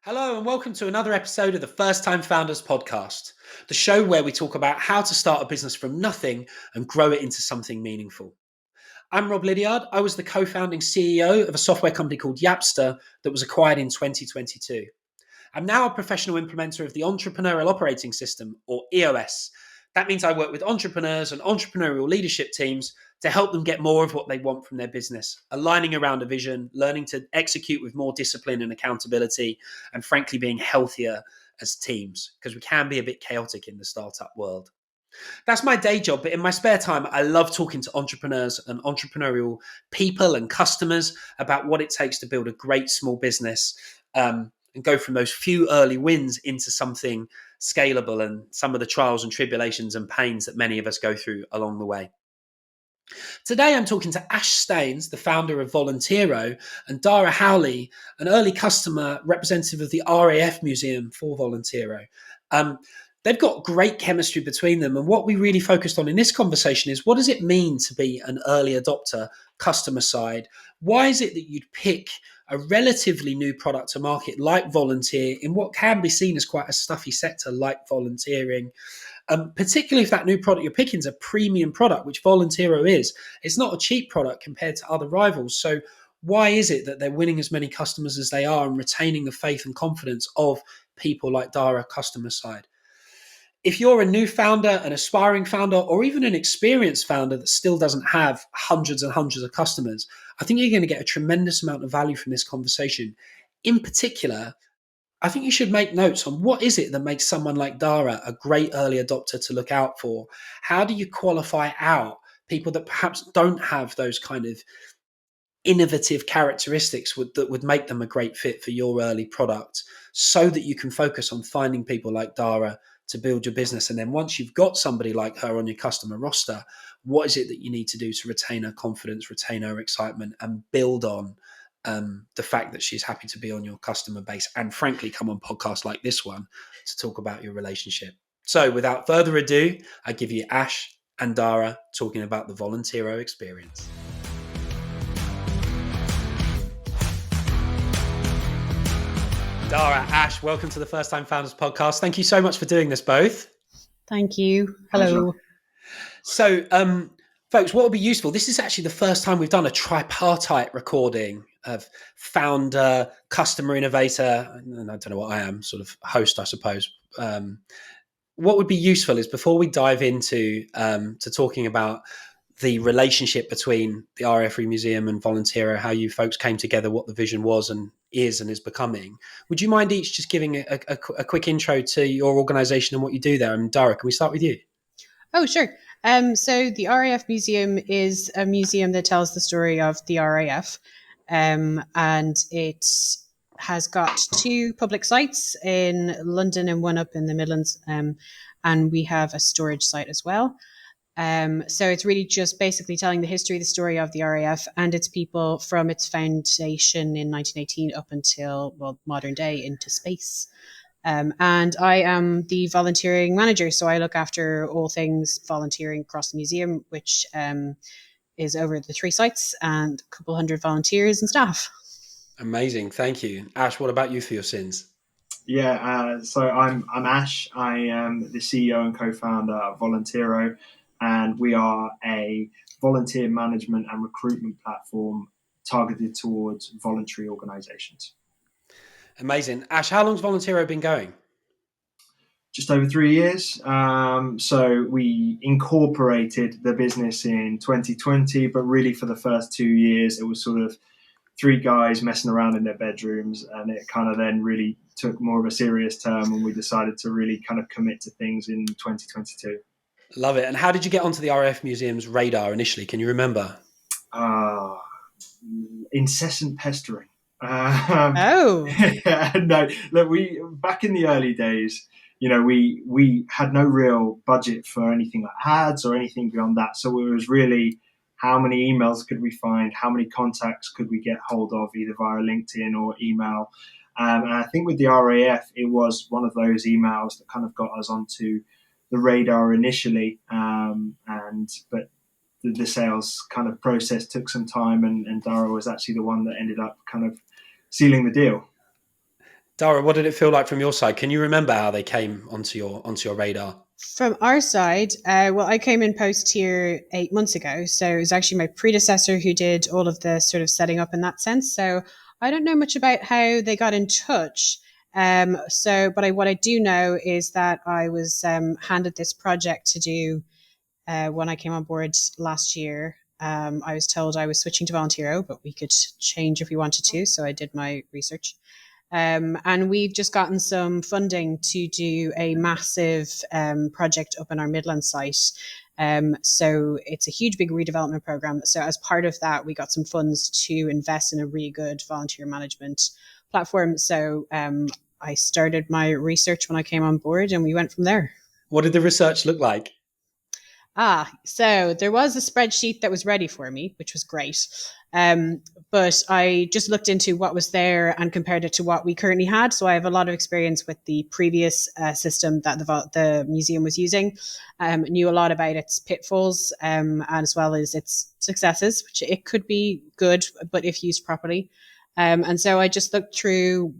Hello, and welcome to another episode of the First Time Founders podcast, the show where we talk about how to start a business from nothing and grow it into something meaningful. I'm Rob Lydiard. I was the co-founding CEO of a software company called Yapster that was acquired in 2022. I'm now a professional implementer of the Entrepreneurial Operating System, or EOS. That means I work with entrepreneurs and entrepreneurial leadership teams to help them get more of what they want from their business, aligning around a vision, learning to execute with more discipline and accountability, and frankly, being healthier as teams, because we can be a bit chaotic in the startup world. That's my day job, but in my spare time, I love talking to entrepreneurs and entrepreneurial people and customers about what it takes to build a great small business and go from those few early wins into something scalable and some of the trials and tribulations and pains that many of us go through along the way. Today, I'm talking to Ash Staines, the founder of Volunteero, and Dara Howley, an early customer representative of the RAF Museum for Volunteero. They've got great chemistry between them. And what we really focused on in this conversation is, what does it mean to be an early adopter, customer side? Why is it that you'd pick a relatively new product to market like Volunteer in what can be seen as quite a stuffy sector like volunteering? Particularly if that new product you're picking is a premium product, which Volunteero is. It's not a cheap product compared to other rivals. So why is it that they're winning as many customers as they are and retaining the faith and confidence of people like Dara, customer side? If you're a new founder, an aspiring founder, or even an experienced founder that still doesn't have hundreds and hundreds of customers, I think you're going to get a tremendous amount of value from this conversation. In particular, I think you should make notes on what is it that makes someone like Dara a great early adopter to look out for. How do you qualify out people that perhaps don't have those kind of innovative characteristics that would make them a great fit for your early product, so that you can focus on finding people like Dara to build your business? And then once you've got somebody like her on your customer roster, what is it that you need to do to retain her confidence, retain her excitement, and build on the fact that she's happy to be on your customer base, and frankly come on podcasts like this one to talk about your relationship. So without further ado, I give you Ash and Dara talking about the Volunteero experience. Dara, Ash, welcome to the First Time Founders podcast. Thank you so much for doing this both. Thank you. Hello. So, folks, what would be useful? This is actually the first time we've done a tripartite recording of founder, customer innovator, and I don't know what I am, sort of host, I suppose. What would be useful is, before we dive into to talking about the relationship between the RAF Museum and Volunteero, how you folks came together, what the vision was and is becoming, would you mind each just giving a quick intro to your organisation and what you do there? And Dara, can we start with you? Oh, sure. So the RAF Museum is a museum that tells the story of the RAF, and it has got two public sites in London and one up in the Midlands, and we have a storage site as well. So it's really just basically telling the history, the story of the RAF and its people from its foundation in 1918 up until, well, modern day, into space. And I am the volunteering manager, so I look after all things volunteering across the museum, which is over the three sites and a couple hundred volunteers and staff. Amazing, thank you. Ash, what about you for your sins? Yeah, so I'm Ash. I am the CEO and co-founder of Volunteero, and we are a volunteer management and recruitment platform targeted towards voluntary organisations. Amazing. Ash, how long's Volunteero been going? Just over 3 years. So we incorporated the business in 2020, but really for the first 2 years, it was sort of three guys messing around in their bedrooms, and it kind of then really took more of a serious turn when we decided to really kind of commit to things in 2022. Love it. And how did you get onto the RAF Museum's radar initially? Can you remember? Incessant pestering. No, look, we back in the early days, we had no real budget for anything like ads or anything beyond that. So it was really, how many emails could we find? How many contacts could we get hold of, either via LinkedIn or email? And I think with the RAF, it was one of those emails that kind of got us onto the radar initially. But the sales kind of process took some time, and Dara was actually the one that ended up kind of sealing the deal. Dara, what did it feel like from your side? Can you remember how they came onto your radar? From our side, well, I came in post here 8 months ago, so it was actually my predecessor who did all of the sort of setting up in that sense. So I don't know much about how they got in touch. But what I do know is that I was handed this project to do when I came on board last year. I was told I was switching to Volunteero, but we could change if we wanted to. So I did my research. And we've just gotten some funding to do a massive project up in our Midlands site. So it's a huge, big redevelopment program. So as part of that, we got some funds to invest in a really good volunteer management platform. So I started my research when I came on board, and we went from there. What did the research look like? So there was a spreadsheet that was ready for me, which was great. But I just looked into what was there and compared it to what we currently had. So I have a lot of experience with the previous system that the museum was using. Knew a lot about its pitfalls as well as its successes, which it could be good, but if used properly. And so I just looked through,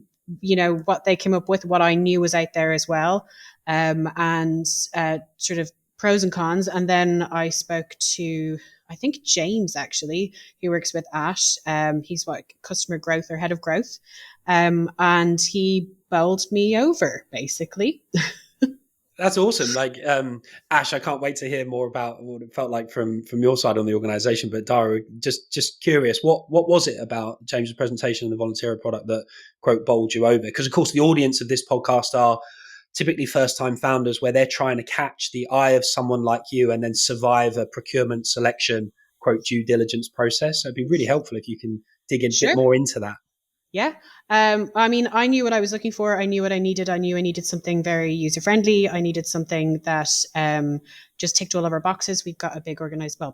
what they came up with, what I knew was out there as well, and sort of pros and cons. And then I spoke to, I think, James, actually, who works with Ash. He's customer growth or head of growth. And he bowled me over, basically. That's awesome. Like, Ash, I can't wait to hear more about what it felt like from your side on the organization. But Dara, just curious, what was it about James's presentation of the Volunteero product that, quote, bowled you over? Because, of course, the audience of this podcast are typically first-time founders where they're trying to catch the eye of someone like you and then survive a procurement selection, quote, due diligence process. So it'd be really helpful if you can dig a bit more into that. Yeah. I mean, I knew what I was looking for. I knew what I needed. I knew I needed something very user-friendly. I needed something that just ticked all of our boxes. We've got a big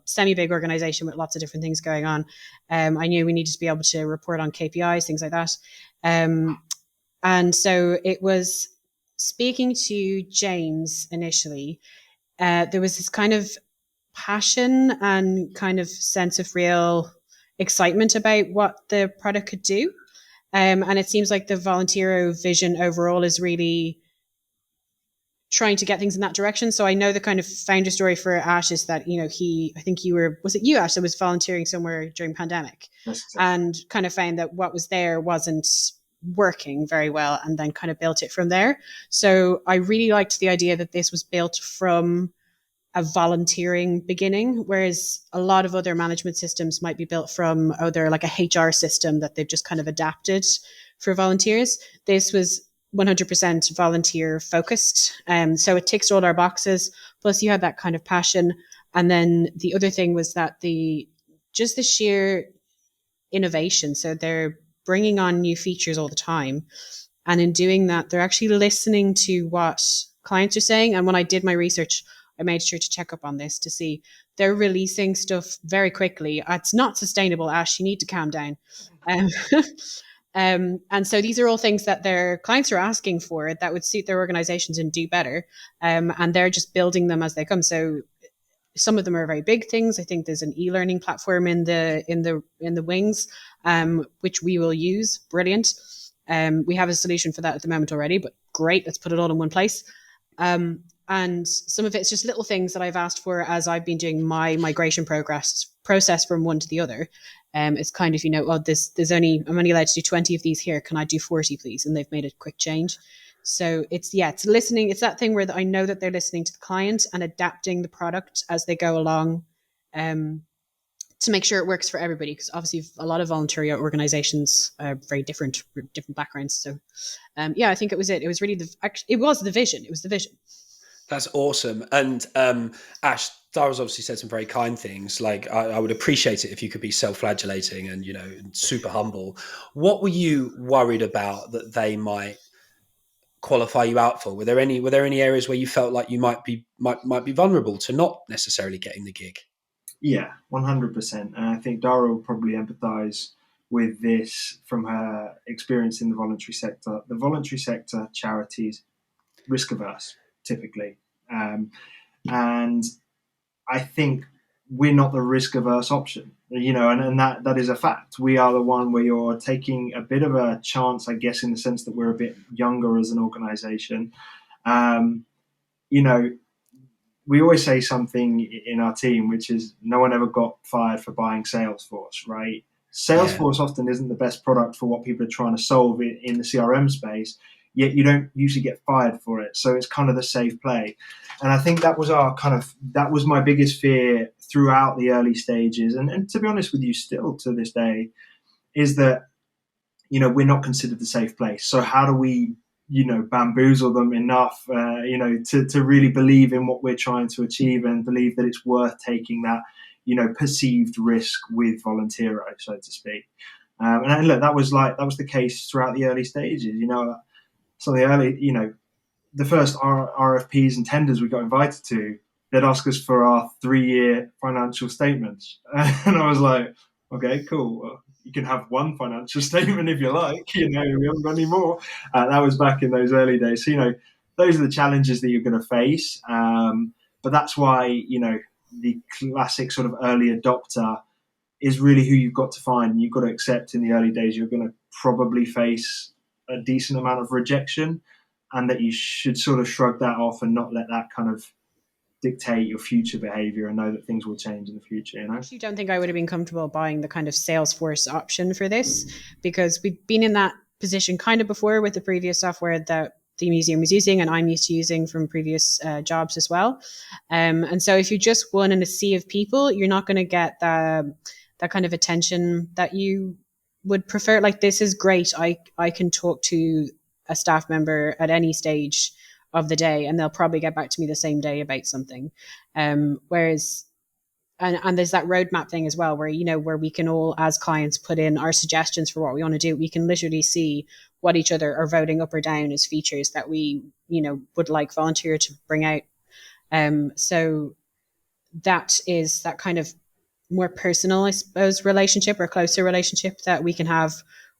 semi-big organization with lots of different things going on. I knew we needed to be able to report on KPIs, things like that. And so it was speaking to James initially. There was this kind of passion and kind of sense of real excitement about what the product could do. And it seems like the Volunteero vision overall is really trying to get things in that direction. So I know the kind of founder story for Ash is that, I think was it you, Ash, that was volunteering somewhere during pandemic? Yes, exactly. And kind of found that what was there wasn't working very well and then kind of built it from there. So I really liked the idea that this was built from a volunteering beginning, whereas a lot of other management systems might be built from they're like a HR system that they've just kind of adapted for volunteers. This was 100% volunteer focused. So it ticks all our boxes. Plus you had that kind of passion. And then the other thing was that the sheer innovation. So they're bringing on new features all the time. And in doing that, they're actually listening to what clients are saying. And when I did my research, I made sure to check up on this to see they're releasing stuff very quickly. It's not sustainable, Ash. You need to calm down. And so these are all things that their clients are asking for that would suit their organizations and do better. And they're just building them as they come. So some of them are very big things. I think there's an e-learning platform in the wings, which we will use. Brilliant. We have a solution for that at the moment already, but great. Let's put it all in one place. And some of it's just little things that I've asked for as I've been doing my migration process from one to the other. It's kind of, I'm only allowed to do 20 of these here. Can I do 40, please? And they've made a quick change. So it's listening. It's that thing where I know that they're listening to the client and adapting the product as they go along, to make sure it works for everybody. Because obviously a lot of volunteer organizations are very different backgrounds. So, I think it was it. It was really it was the vision. It was the vision. That's awesome. And Ash, Dara's obviously said some very kind things. Like, I would appreciate it if you could be self-flagellating and, super humble. What were you worried about that they might qualify you out for? Were there any areas where you felt like you might be vulnerable to not necessarily getting the gig? Yeah, 100%. And I think Dara will probably empathise with this from her experience in the voluntary sector. The voluntary sector, charities, risk averse, typically. And I think we're not the risk averse option. and that is a fact. We are the one where you're taking a bit of a chance, I guess, in the sense that we're a bit younger as an organization. Um, you know, we always say something in our team, which is no one ever got fired for buying Salesforce, right? Salesforce often isn't the best product for what people are trying to solve in the CRM space, yet you don't usually get fired for it. So it's kind of the safe play. And I think that was my biggest fear throughout the early stages. And to be honest with you, still to this day, is that, we're not considered the safe place. So how do we, bamboozle them enough, to really believe in what we're trying to achieve and believe that it's worth taking that, perceived risk with Volunteero, so to speak. And look, that was the case throughout the early stages. So the early, the first RFPs and tenders we got invited to, they'd ask us for our 3-year financial statements, and I was like, okay, cool. Well, you can have one financial statement if you like. We haven't got any more. That was back in those early days. So those are the challenges that you're going to face. But that's why the classic sort of early adopter is really who you've got to find. You've got to accept in the early days you're going to probably face a decent amount of rejection, and that you should sort of shrug that off and not let that kind of dictate your future behavior, and know that things will change in the future. I actually don't think I would have been comfortable buying the kind of Salesforce option for this, because we've been in that position kind of before with the previous software that the museum was using and I'm used to using from previous jobs as well. And so if you're just one in a sea of people, you're not going to get that kind of attention that you would prefer. Like, this is great. I can talk to a staff member at any stage of the day and they'll probably get back to me the same day about something. Whereas, and there's that roadmap thing as well, where, where we can all, as clients, put in our suggestions for what we want to do. We can literally see what each other are voting up or down as features that we, would like Volunteero to bring out. So that is that kind of more personal, I suppose, relationship or closer relationship that we can have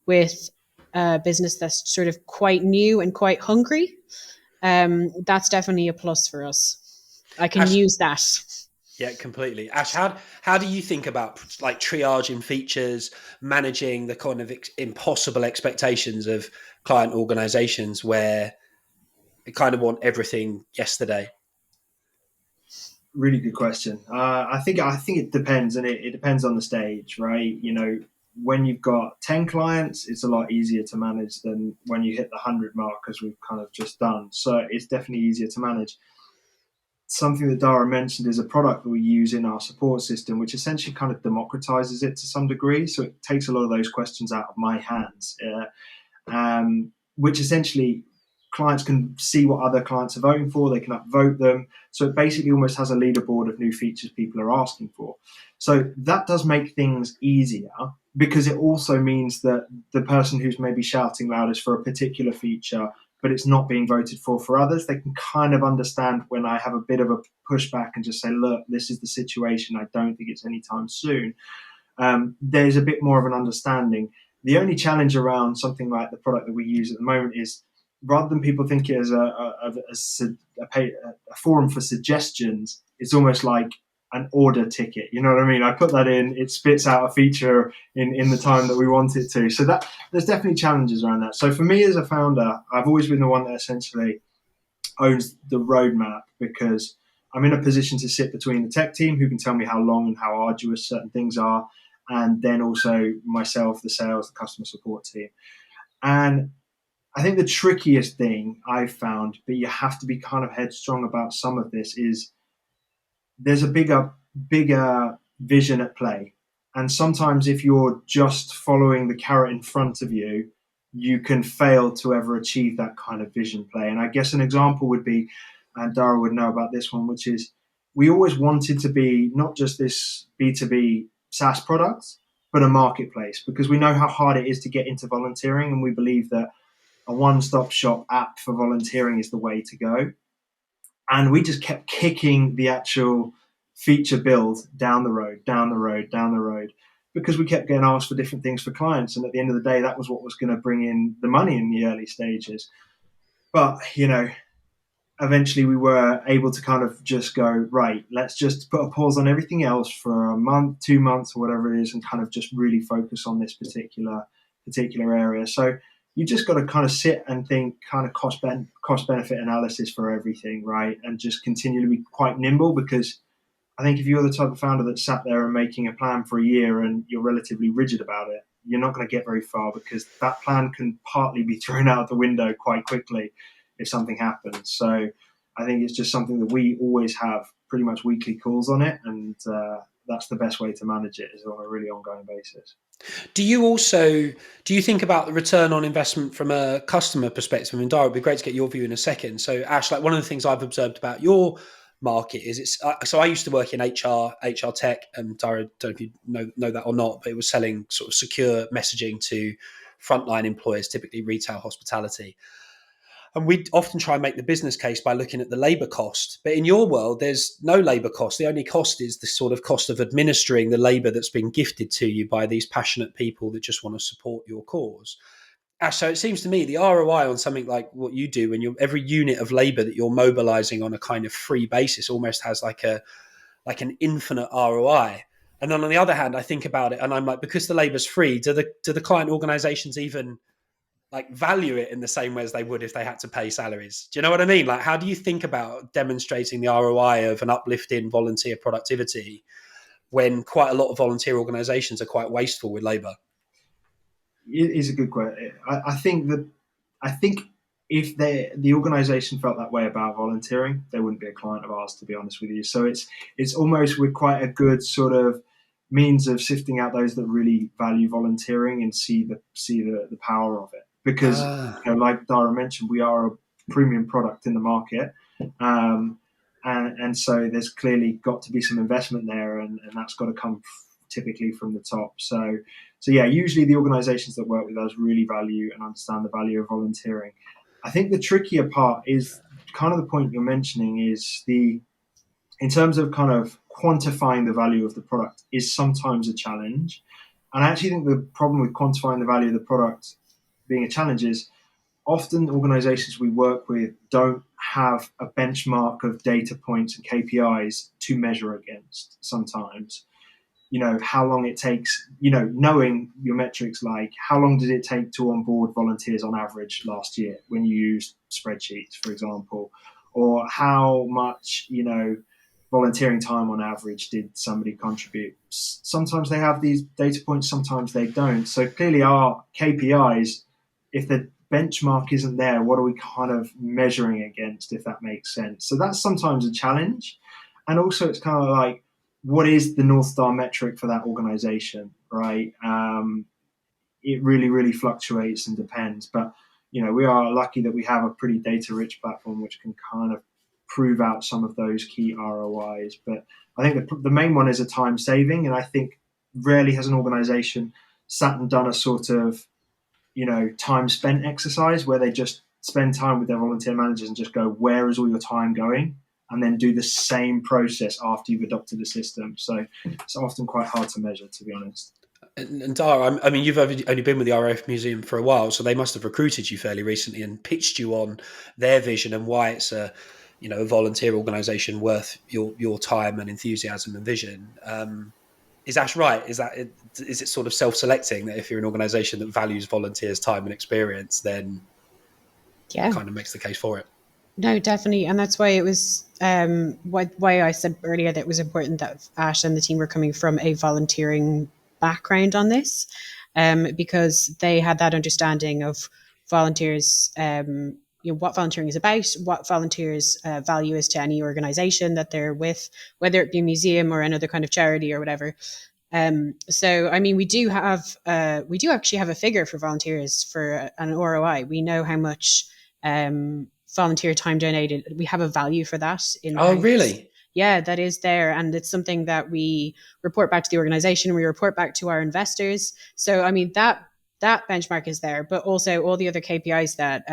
with a business that's sort of quite new and quite hungry. That's definitely a plus for us. I can use that. Yeah, completely. Ash, how do you think about like triaging features, managing the kind of impossible expectations of client organizations where they kind of want everything yesterday? Really good question. I think it depends, and it depends on the stage, right? When you've got 10 clients, it's a lot easier to manage than when you hit the 100 mark, as we've kind of just done. So it's definitely easier to manage. Something that Dara mentioned is a product that we use in our support system, which essentially kind of democratizes it to some degree. So it takes a lot of those questions out of my hands, which essentially clients can see what other clients are voting for. They can upvote them. So it basically almost has a leaderboard of new features people are asking for. So that does make things easier, because it also means that the person who's maybe shouting loudest for a particular feature, but it's not being voted for others, they can kind of understand when I have a bit of a pushback and just say, look, this is the situation. I don't think it's anytime soon. There's a bit more of an understanding. The only challenge around something like the product that we use at the moment is, rather than people think it as a forum for suggestions, it's almost like an order ticket. You know what I mean? I put that in, it spits out a feature in the time that we want it to. So that there's definitely challenges around that. So for me as a founder, I've always been the one that essentially owns the roadmap, because I'm in a position to sit between the tech team, who can tell me how long and how arduous certain things are, and then also myself, the sales, the customer support team. And I think the trickiest thing I've found, but you have to be kind of headstrong about some of this, is there's a bigger vision at play. And sometimes if you're just following the carrot in front of you, you can fail to ever achieve that kind of vision play. And I guess an example would be, and Dara would know about this one, which is we always wanted to be not just this B2B SaaS product, but a marketplace, because we know how hard it is to get into volunteering, and we believe that a one-stop shop app for volunteering is the way to go. And we just kept kicking the actual feature build down the road, because we kept getting asked for different things for clients. And at the end of the day, that was what was going to bring in the money in the early stages. But, eventually we were able to kind of just go, right, let's just put a pause on everything else for a month, 2 months, or whatever it is, and kind of just really focus on this particular area. So you just got to kind of sit and think kind of cost benefit analysis for everything, right? And just continue to be quite nimble, because I think if you're the type of founder that sat there and making a plan for a year and you're relatively rigid about it, you're not going to get very far, because that plan can partly be thrown out the window quite quickly if something happens. So I think it's just something that we always have pretty much weekly calls on it, and that's the best way to manage it, is on a really ongoing basis. Do you think about the return on investment from a customer perspective? And Dara, it'd be great to get your view in a second. So Ash, like one of the things I've observed about your market is so I used to work in HR tech, and Dara, don't know if you know that or not, but it was selling sort of secure messaging to frontline employers, typically retail, hospitality. And we often try and make the business case by looking at the labor cost. But in your world, there's no labor cost. The only cost is the sort of cost of administering the labor that's been gifted to you by these passionate people that just want to support your cause. So it seems to me the ROI on something like what you do, when every unit of labor that you're mobilizing on a kind of free basis almost has like an infinite ROI. And then on the other hand, I think about it and I'm like, because the labor's free, do the client organizations even like value it in the same way as they would if they had to pay salaries? Do you know what I mean? Like, how do you think about demonstrating the ROI of an uplift in volunteer productivity when quite a lot of volunteer organizations are quite wasteful with labor? It is a good question. I think if the organisation felt that way about volunteering, they wouldn't be a client of ours, to be honest with you. So it's almost we're quite a good sort of means of sifting out those that really value volunteering and see the power of it. Because like Dara mentioned, we are a premium product in the market, and so there's clearly got to be some investment there, and that's got to come typically from the top. So yeah, usually the organisations that work with us really value and understand the value of volunteering. I think the trickier part is kind of the point you're mentioning, is in terms of kind of quantifying the value of the product is sometimes a challenge. And I actually think the problem with quantifying the value of the product being a challenge is often organizations we work with don't have a benchmark of data points and KPIs to measure against sometimes. How long it takes, knowing your metrics, like how long did it take to onboard volunteers on average last year when you use spreadsheets, for example, or how much, volunteering time on average did somebody contribute. Sometimes they have these data points, sometimes they don't. So clearly our KPIs, if the benchmark isn't there, what are we kind of measuring against, if that makes sense? So that's sometimes a challenge. And also it's kind of like, what is the North Star metric for that organization, right? It really, really fluctuates and depends. But, we are lucky that we have a pretty data-rich platform which can kind of prove out some of those key ROIs. But I think the main one is a time saving. And I think rarely has an organization sat and done a sort of, time spent exercise where they just spend time with their volunteer managers and just go, where is all your time going? And then do the same process after you've adopted the system. So it's often quite hard to measure, to be honest. And Dara, I mean, you've only been with the RAF Museum for a while, so they must have recruited you fairly recently and pitched you on their vision and why it's a volunteer organisation worth your time and enthusiasm and vision. Is Ash right? Is it sort of self-selecting that if you're an organisation that values volunteers' time and experience, then it kind of makes the case for it? No, definitely. And that's why it was why I said earlier that it was important that Ash and the team were coming from a volunteering background on this, because they had that understanding of volunteers, what volunteering is about, what volunteers' value is to any organization that they're with, whether it be a museum or another kind of charity or whatever. So, I mean, we do actually have a figure for volunteers for an ROI. We know how much volunteer time donated. We have a value for that. Oh, really? Yeah, that is there. And it's something that we report back to the organization. We report back to our investors. So, I mean, that benchmark is there, but also all the other KPIs that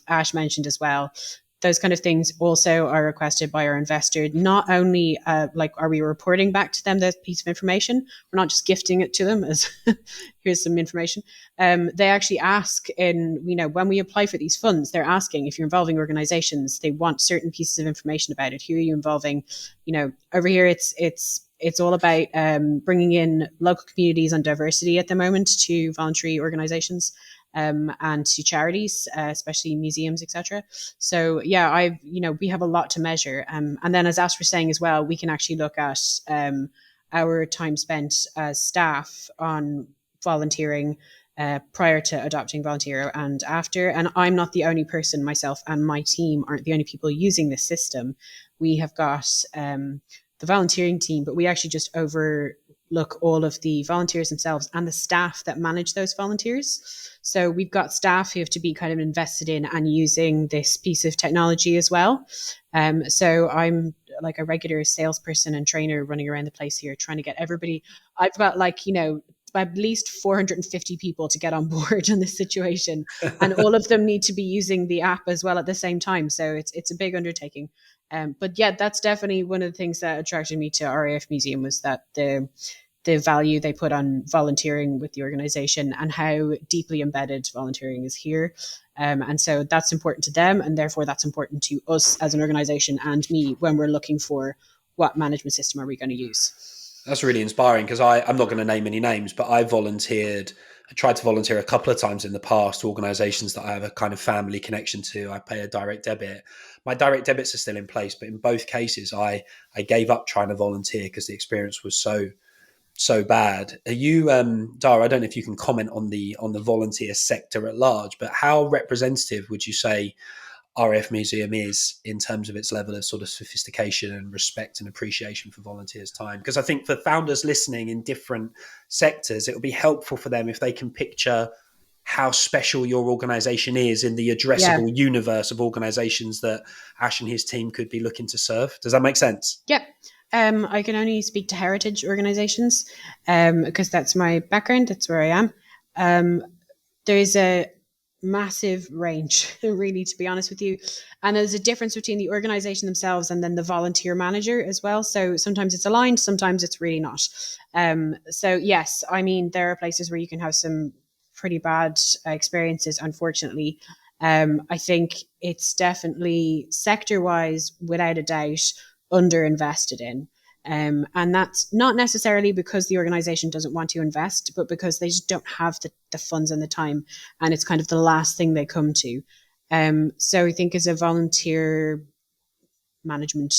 Ash mentioned as well. those kind of things also are requested by our investor. Not only like are we reporting back to them the piece of information, we're not just gifting it to them as here's some information. They actually ask in, when we apply for these funds, they're asking if you're involving organizations, they want certain pieces of information about it. Who are you involving? Over here it's all about bringing in local communities and diversity at the moment to voluntary organizations. And to charities, especially museums, etc. So yeah, we have a lot to measure. And then as Ash was saying as well, we can actually look at our time spent as staff on volunteering prior to adopting Volunteero and after. And I'm not the only person, myself and my team aren't the only people using this system. We have got the volunteering team, but we actually just overlook all of the volunteers themselves and the staff that manage those volunteers. So we've got staff who have to be kind of invested in and using this piece of technology as well. So I'm like a regular salesperson and trainer running around the place here trying to get everybody. I've got at least 450 people to get on board on this situation, and all of them need to be using the app as well at the same time. So it's a big undertaking. But yeah, that's definitely one of the things that attracted me to RAF Museum was that the value they put on volunteering with the organization and how deeply embedded volunteering is here. And so that's important to them, and therefore that's important to us as an organization and me when we're looking for what management system are we going to use. That's really inspiring, because I'm not going to name any names, but I tried to volunteer a couple of times in the past to organizations that I have a kind of family connection to. I pay a direct debit. My direct debits are still in place, but in both cases, I gave up trying to volunteer because the experience was so bad. Are you, Dara, I don't know if you can comment on the volunteer sector at large, but how representative would you say RAF Museum is in terms of its level of sort of sophistication and respect and appreciation for volunteers' time? Because I think for founders listening in different sectors, it will be helpful for them if they can picture how special your organization is in the addressable universe of organizations that Ash and his team could be looking to serve. Does that make sense? Yep. I can only speak to heritage organizations because that's my background. That's where I am. There's a massive range, really, to be honest with you. And there's a difference between the organization themselves and then the volunteer manager as well. So sometimes it's aligned, sometimes it's really not. So yes, I mean, there are places where you can have some pretty bad experiences, unfortunately. I think it's definitely sector-wise, without a doubt, underinvested in. And that's not necessarily because the organization doesn't want to invest, but because they just don't have the funds and the time. And it's kind of the last thing they come to. So I think as a volunteer management,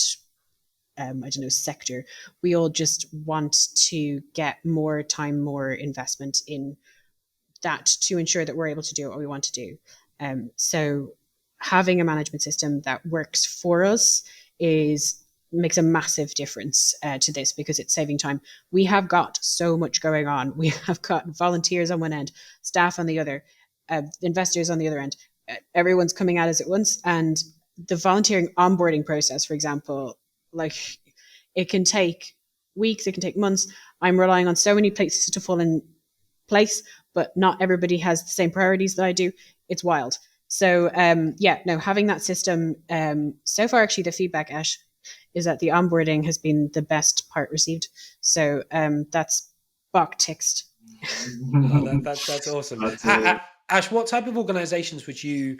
sector, we all just want to get more time, more investment in that to ensure that we're able to do what we want to do. So having a management system that works for us makes a massive difference to this, because it's saving time. We have got so much going on. We have got volunteers on one end, staff on the other, investors on the other end. Everyone's coming at us at once. And the volunteering onboarding process, for example, like it can take weeks, it can take months. I'm relying on so many places to fall in place, but not everybody has the same priorities that I do. It's wild. So having that system, so far actually the feedback, Ash, is that the onboarding has been the best part received. So that's box ticked. That's awesome. Ash, what type of organizations would you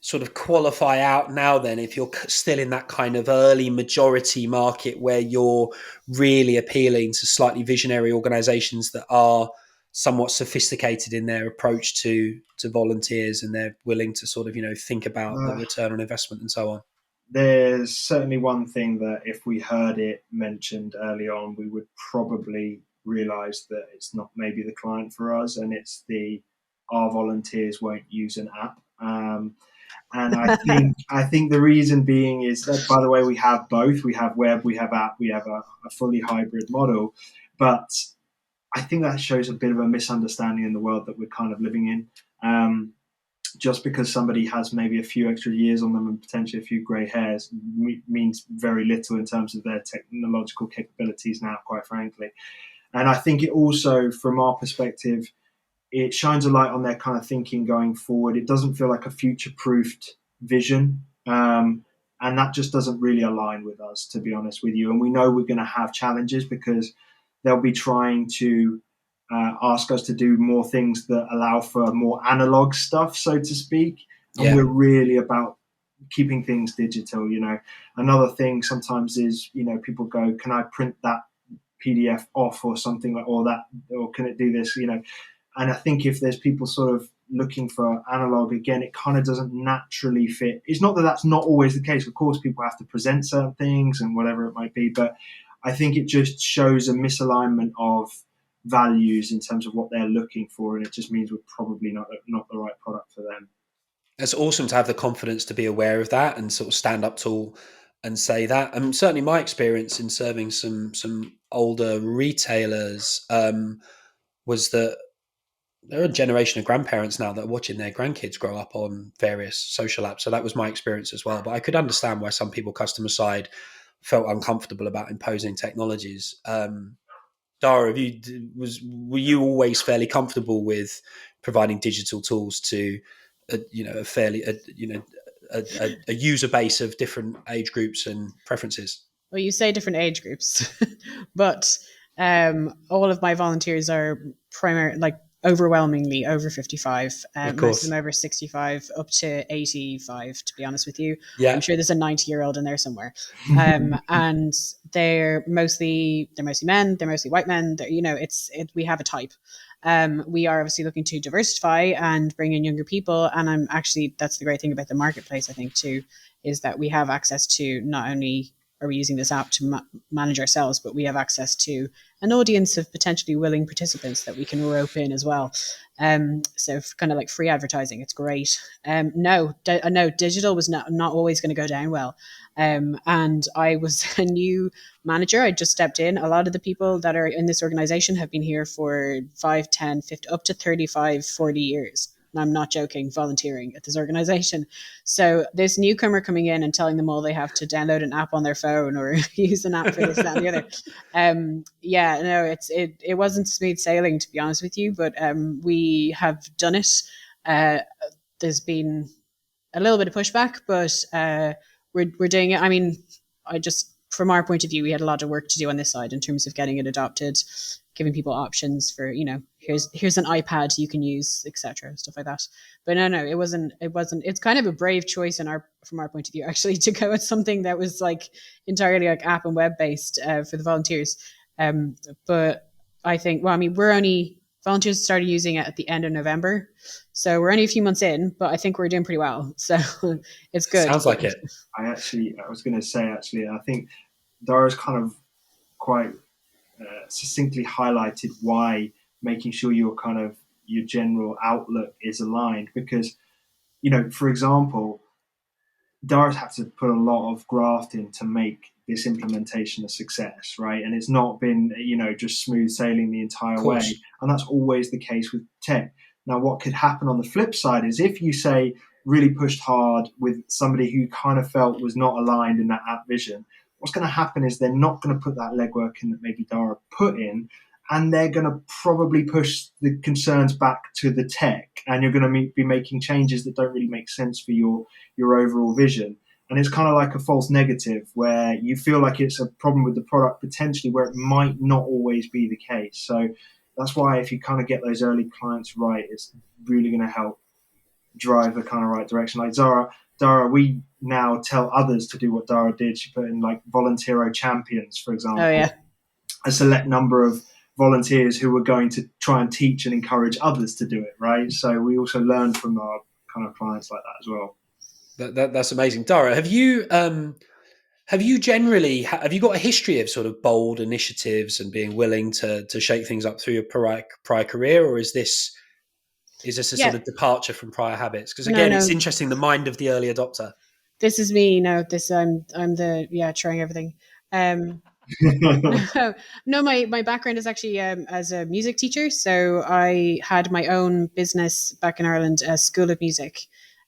sort of qualify out now then, if you're still in that kind of early majority market where you're really appealing to slightly visionary organizations that are somewhat sophisticated in their approach to volunteers, and they're willing to sort of, think about the return on investment and so on? There's certainly one thing that if we heard it mentioned early on, we would probably realize that it's not maybe the client for us, and it's our volunteers won't use an app. And I think the reason being is that, by the way, we have both. We have web, we have app, we have a fully hybrid model. But I think that shows a bit of a misunderstanding in the world that we're kind of living in. Just because somebody has maybe a few extra years on them and potentially a few grey hairs means very little in terms of their technological capabilities now, quite frankly. And I think it also, from our perspective, it shines a light on their kind of thinking going forward. It doesn't feel like a future-proofed vision And that just doesn't really align with us, to be honest with you. And we know we're going to have challenges because they'll be trying to ask us to do more things that allow for more analog stuff, so to speak. And Yeah. we're really about keeping things digital. Another thing sometimes is, people go, can I print that PDF off or something like, or can it do this? And I think if there's people sort of looking for analog, again, it kind of doesn't naturally fit. It's not that that's not always the case. Of course, people have to present certain things and whatever it might be, but I think it just shows a misalignment of values in terms of what they're looking for, and it just means we're probably not the right product for them. It's awesome to have the confidence to be aware of that and sort of stand up tall and say that. And certainly my experience in serving some older retailers was that there are a generation of grandparents now that are watching their grandkids grow up on various social apps. So that was my experience as well. But I could understand why some people customer side felt uncomfortable about imposing technologies. Dara, were you always fairly comfortable with providing digital tools to a fairly a user base of different age groups and preferences? Well, you say different age groups, but all of my volunteers are overwhelmingly over 55. Of Most of course. them over 65, up to 85, to be honest with you. I'm Yeah. sure there's a 90-year-old in there somewhere. And they're mostly men, they're mostly white men. We have a type. We are obviously looking to diversify and bring in younger people. And that's the great thing about the marketplace, I think, too, is that we have access to not only are we using this app to manage ourselves, but we have access to an audience of potentially willing participants that we can rope in as well. So kind of like free advertising, it's great. No, digital was not always going to go down well. And I was a new manager. I just stepped in. A lot of the people that are in this organization have been here for 5, 10, 50, up to 35, 40 years. And I'm not joking, volunteering at this organization. So this newcomer coming in and telling them all they have to download an app on their phone or use an app for this, that, and the other. It wasn't smooth sailing, to be honest with you, but we have done it. There's been a little bit of pushback, but we're doing it. I mean, from our point of view, we had a lot of work to do on this side in terms of getting it adopted, giving people options for, here's an iPad you can use, etc., stuff like that. But no, it wasn't. It's kind of a brave choice from our point of view, actually, to go with something that was like entirely like app and web based for the volunteers. But I think, volunteers started using it at the end of November, so we're only a few months in, but I think we're doing pretty well. So it's good. Sounds like it. I was going to say, I think Dara's kind of quite succinctly highlighted why making sure your general outlook is aligned, because, for example, Dara's had to put a lot of graft in to make this implementation a success, right? And it's not been, just smooth sailing the entire way. And that's always the case with tech. Now, what could happen on the flip side is if you say really pushed hard with somebody who kind of felt was not aligned in that app vision, what's going to happen is they're not going to put that legwork in that maybe Dara put in, and they're going to probably push the concerns back to the tech, and you're going to be making changes that don't really make sense for your overall vision. And it's kind of like a false negative where you feel like it's a problem with the product potentially where it might not always be the case. So that's why if you kind of get those early clients right, it's really going to help drive the kind of right direction. Like Dara, we now tell others to do what Dara did. She put in like Volunteero champions, for example. Oh, yeah. A select number of volunteers who were going to try and teach and encourage others to do it, right? So we also learn from our kind of clients like that as well. That's amazing. Dara, have you got a history of sort of bold initiatives and being willing to shake things up through your prior career, or is this a sort of departure from prior habits? Because again, it's interesting, the mind of the early adopter. This is me. No, I'm the trying everything. No, my background is actually as a music teacher. So I had my own business back in Ireland, a school of music.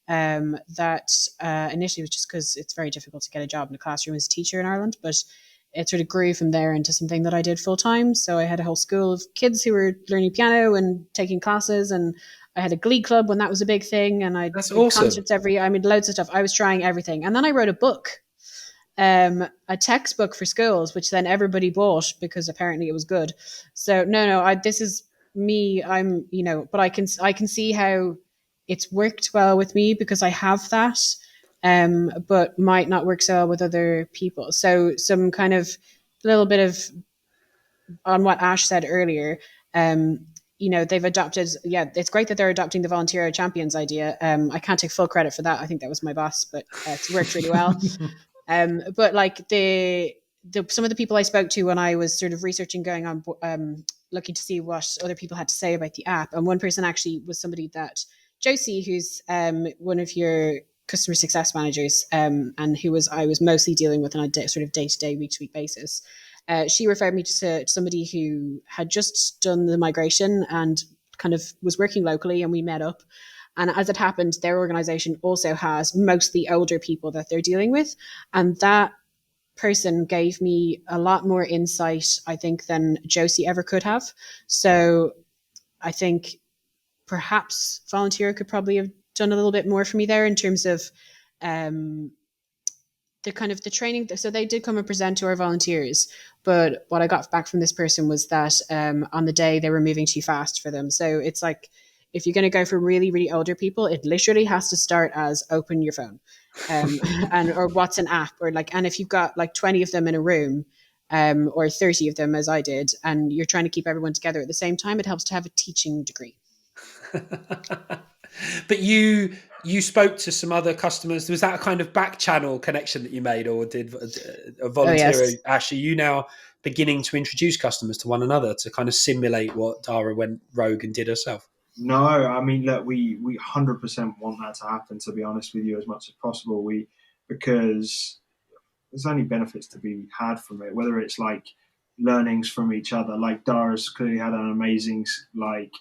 That initially was just because it's very difficult to get a job in a classroom as a teacher in Ireland, but it sort of grew from there into something that I did full time. So I had a whole school of kids who were learning piano and taking classes, and I had a glee club when that was a big thing, and I That's did awesome. concerts I mean, loads of stuff. I was trying everything. And then I wrote a book, a textbook for schools, which then everybody bought because apparently it was good. So this is me. I'm, but I can see how it's worked well with me because I have that, but might not work so well with other people. So some kind of little bit of on what Ash said earlier. They've adopted. Yeah, it's great that they're adopting the Volunteero Champions idea. I can't take full credit for that. I think that was my boss, but it's worked really well. But like some of the people I spoke to when I was sort of researching, going on, looking to see what other people had to say about the app, and one person actually was somebody that Josie, who's one of your customer success managers, and I was mostly dealing with on a sort of day-to-day, week-to-week basis. She referred me to somebody who had just done the migration and kind of was working locally, and we met up. And as it happened, their organization also has mostly older people that they're dealing with. And that person gave me a lot more insight, I think, than Josie ever could have. So I think perhaps Volunteero could probably have done a little bit more for me there in terms of the kind of the training. So they did come and present to our volunteers, but what I got back from this person was that on the day they were moving too fast for them. So it's like, if you're going to go for really, really older people, it literally has to start as open your phone, or what's an app, or like, and if you've got like 20 of them in a room, or 30 of them as I did, and you're trying to keep everyone together at the same time, it helps to have a teaching degree. But you spoke to some other customers. Was that a kind of back channel connection that you made, or did a Volunteero? Yes. Actually, you now beginning to introduce customers to one another to kind of simulate what Dara went rogue and did herself? No, I mean, look, we 100% want that to happen. To be honest with you, as much as possible, because there's only benefits to be had from it. Whether it's like learnings from each other, like Dara's clearly had an amazing like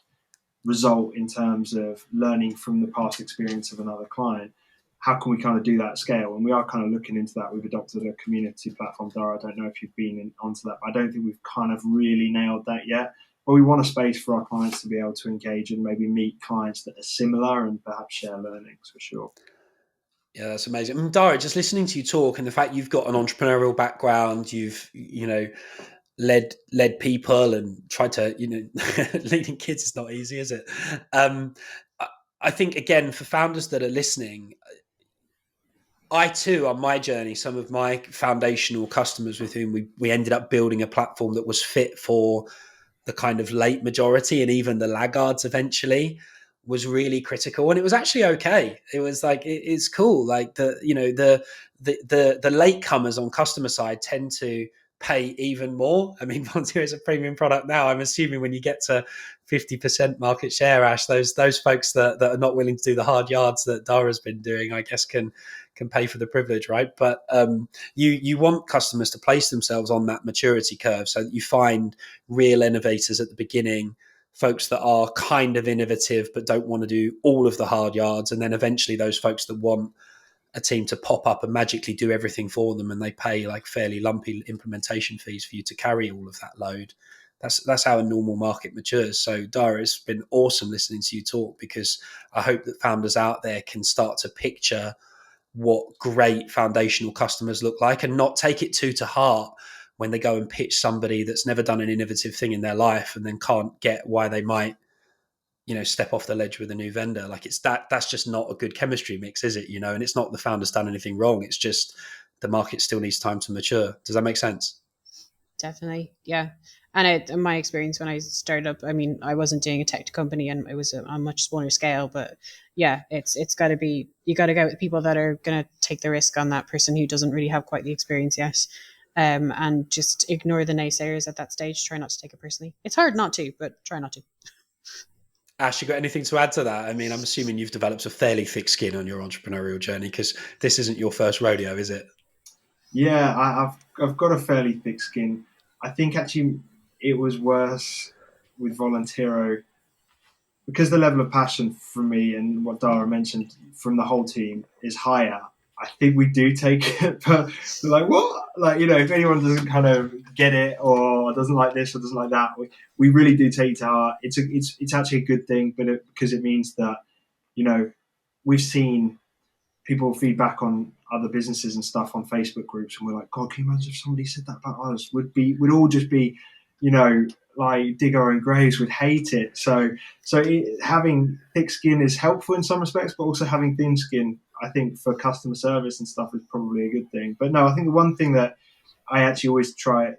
result in terms of learning from the past experience of another client. How can we kind of do that at scale? And we are kind of looking into that. We've adopted a community platform, Dara. I don't know if you've been onto that, but I don't think we've kind of really nailed that yet. But we want a space for our clients to be able to engage and maybe meet clients that are similar and perhaps share learnings, for sure. Yeah, that's amazing. Dara, just listening to you talk and the fact you've got an entrepreneurial background, you've led people and tried to leading kids is not easy, is it? I think, again, for founders that are listening, I too, on my journey, some of my foundational customers with whom we ended up building a platform that was fit for the kind of late majority and even the laggards eventually, was really critical. And it was actually okay. It was like, it's cool. Like the latecomers on customer side tend to pay even more. I mean, Volunteero is a premium product now. I'm assuming when you get to 50% market share, Ash, those folks that are not willing to do the hard yards that Dara's been doing, I guess can pay for the privilege, right? But you want customers to place themselves on that maturity curve so that you find real innovators at the beginning, folks that are kind of innovative but don't want to do all of the hard yards, and then eventually those folks that want a team to pop up and magically do everything for them, and they pay like fairly lumpy implementation fees for you to carry all of that load. That's how a normal market matures. So Dara, it's been awesome listening to you talk, because I hope that founders out there can start to picture what great foundational customers look like and not take it too to heart when they go and pitch somebody that's never done an innovative thing in their life and then can't get why they might step off the ledge with a new vendor. Like that's just not a good chemistry mix, is it? And it's not the founder's done anything wrong. It's just the market still needs time to mature. Does that make sense? Definitely. Yeah. And in my experience when I started up, I mean, I wasn't doing a tech company and it was on a much smaller scale, but yeah, it's got to be, you got to go with people that are going to take the risk on that person who doesn't really have quite the experience yet. And just ignore the naysayers at that stage. Try not to take it personally. It's hard not to, but try not to. Ash, you got anything to add to that? I mean, I'm assuming you've developed a fairly thick skin on your entrepreneurial journey, because this isn't your first rodeo, is it? Yeah, I've got a fairly thick skin. I think actually it was worse with Volunteero because the level of passion from me and what Dara mentioned from the whole team is higher. I think we do take it, but like what? Like, you know, if anyone doesn't kind of get it or doesn't like this or doesn't like that, we really do take it to heart. It's actually a good thing, but because it means that, you know, we've seen people feedback on other businesses and stuff on Facebook groups, and we're like, God, can you imagine if somebody said that about us? We'd all just be, you know, like dig our own graves. We'd hate it. So having thick skin is helpful in some respects, but also having thin skin, I think, for customer service and stuff is probably a good thing. But no, I think the one thing that I actually always try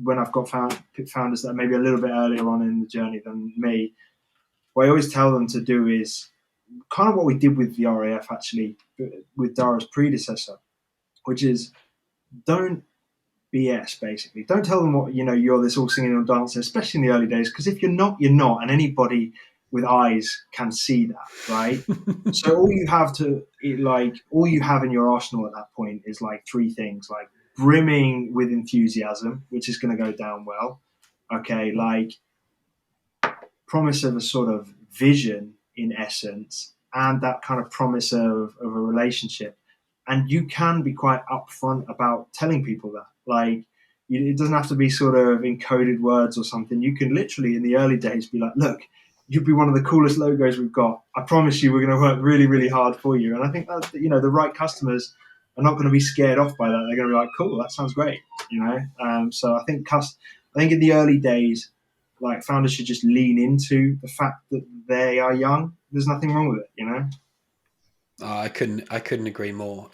when I've got founders that are maybe a little bit earlier on in the journey than me, what I always tell them to do is kind of what we did with the RAF actually, with Dara's predecessor, which is don't BS basically. Don't tell them what, you know, you're this all singing and dancing, especially in the early days, because if you're not, you're not, and anybody with eyes can see that, right? So all you have in your arsenal at that point is like three things, like brimming with enthusiasm, which is going to go down well. Okay, like promise of a sort of vision in essence, and that kind of promise of a relationship. And you can be quite upfront about telling people that. Like, it doesn't have to be sort of encoded words or something. You can literally, in the early days, be like, look, you'll be one of the coolest logos we've got. I promise you, we're going to work really, really hard for you. And I think that, you know, the right customers are not going to be scared off by that. They're going to be like, cool, that sounds great, you know. So I think in the early days, like, founders should just lean into the fact that they are young. There's nothing wrong with it, you know. Oh, I couldn't agree more.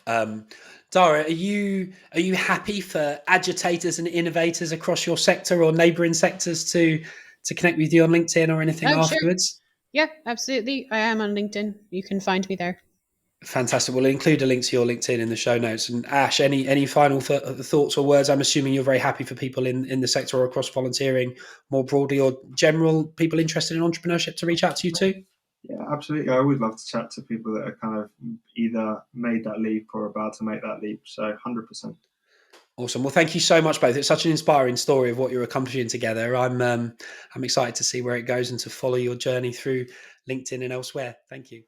Dara, are you happy for agitators and innovators across your sector or neighbouring sectors to connect with you on LinkedIn or anything afterwards? Sure. Yeah, absolutely. I am on LinkedIn. You can find me there. Fantastic. We'll include a link to your LinkedIn in the show notes. And Ash, any final thoughts or words? I'm assuming you're very happy for people in the sector or across volunteering more broadly, or general people interested in entrepreneurship to reach out to you too. Yeah, absolutely. I would love to chat to people that are kind of either made that leap or about to make that leap. So 100%. Awesome. Well, thank you so much, both. It's such an inspiring story of what you're accomplishing together. I'm excited to see where it goes and to follow your journey through LinkedIn and elsewhere. Thank you.